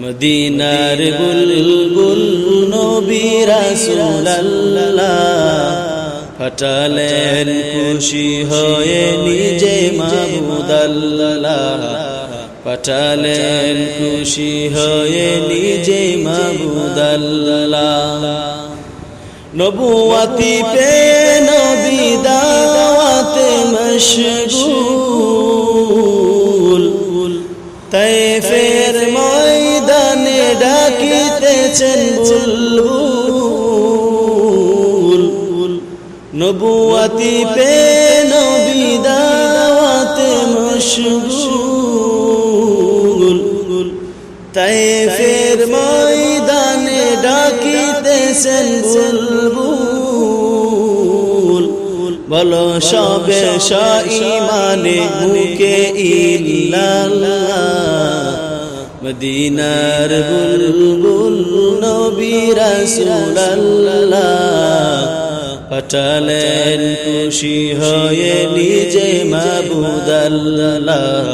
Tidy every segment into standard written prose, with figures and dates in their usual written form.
মদিনার বুলবুল নবী রাসূলুল্লাহ ফাটালেন খুশি হয়ে নিজে মাবুদ আল্লাহ ফাটালেন খুশি হয়ে নিজে মাবুদ আল্লাহ নবুয়তি পে নবী দাওয়াতে মশগুল তায়েফের ময়দানে ডাকিতেছেন বুলবুল নবুয়তি পে নবী দাওয়াতে মশগুল তায়েফের ময়দানে ডাকিতেছেন বুলবুল বলো সবে ঈমানে মুখে ইল্লাল্লাহ মদিনার বুলবুল নবী রাসূলুল্লাহ ফাটালেন খুশি হয়ে নিজে মাবুদ আল্লাহ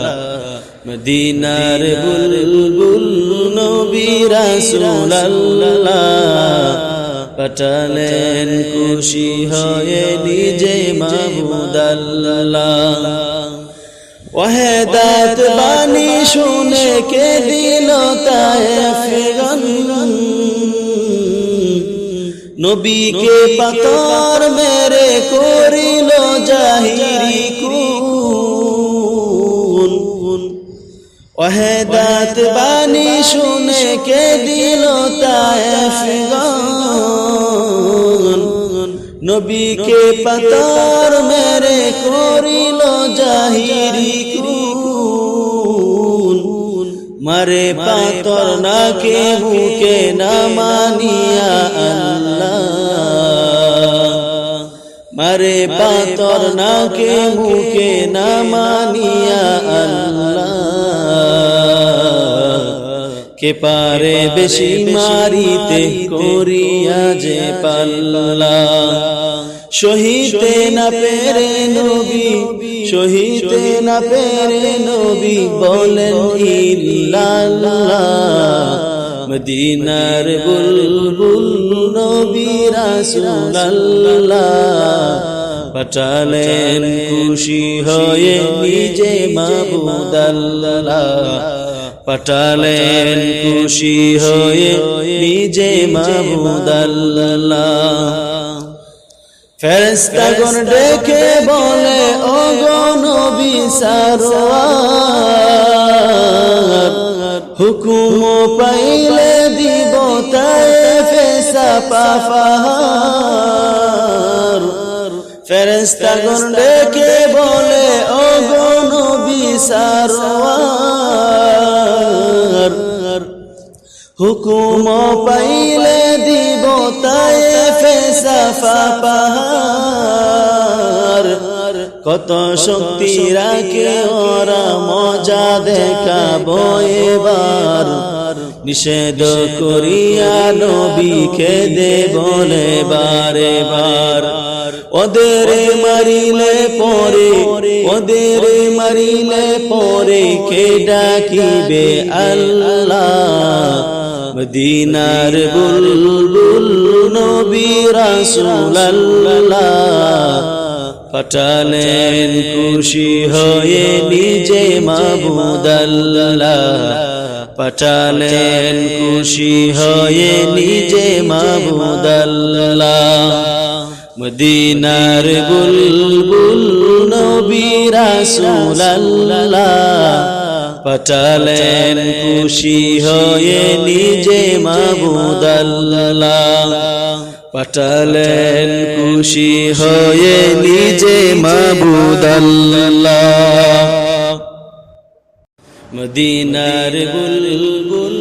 মদিনার বুলবুল নবী রাসূলুল্লাহ ফাটালেন খুশি হয়ে নিজে মাবুদ আল্লাহ ওয়াহদাত বাণী শুনে কে দিল তায়েফগণ নবীকে পাথর মেরে করিল জাহিরি খুন ওয়াহদাত বাণী শুনে কে দিল তায়েফগণ নবীকে পাথর মেরে করিল জাহিরি খুন মারে পাথর নাকে বুকে না মানিয়া আল্লাহ মারে পাথর নাকে বুকে না মানিয়া আল্লাহ কে পারে বেশি মারিতে করিয়া যে পাল্লা সহিতে না পেরে নবী সহিতে না পেরে নবী বলেন ইল্লাল্লাহ মদিনার বুলবুল নবী রাসূলুল্লাহ ফাটালেন খুশি হয়ে নিজে মাবুদ আল্লাহ ফাটালেন খুশি হয়ে নিজে মাবুদ আল্লাহ ফেরেশতাগণ ডেকে বলে ও গো নবী সারওয়ার হুকুম পাইলে দিব তায়েফে সাফা পাহাড় ফেরেশতাগণ ডেকে বলে ও গো নবী সারওয়ার হুকুম পাইলে দিব তায়েফে সাফা পাহাড় কত শক্তি রাখে ওরা মজা দেখাবো এবার নিষেধ করিয়া নবীকে দে বলে বারে বার ওদের মারিলে পরে কে ডাকিবে আল্লাহ মদিনার বুলবুল নবী রাসূলুল্লাহ ফাটালেন খুশি হয়ে নিজে মাবুদ আল্লাহ ফাটালেন খুশি হয়ে নিজে মাবুদ আল্লাহ মদিনার বুলবুল নবী রাসূলুল্লাহ ফাটালেন খুশি হয়ে নিজে মাবুদ আল্লাহ ফাটালেন খুশি হয়ে নিজে মাবুদ আল্লাহ মদিনার বুলবুল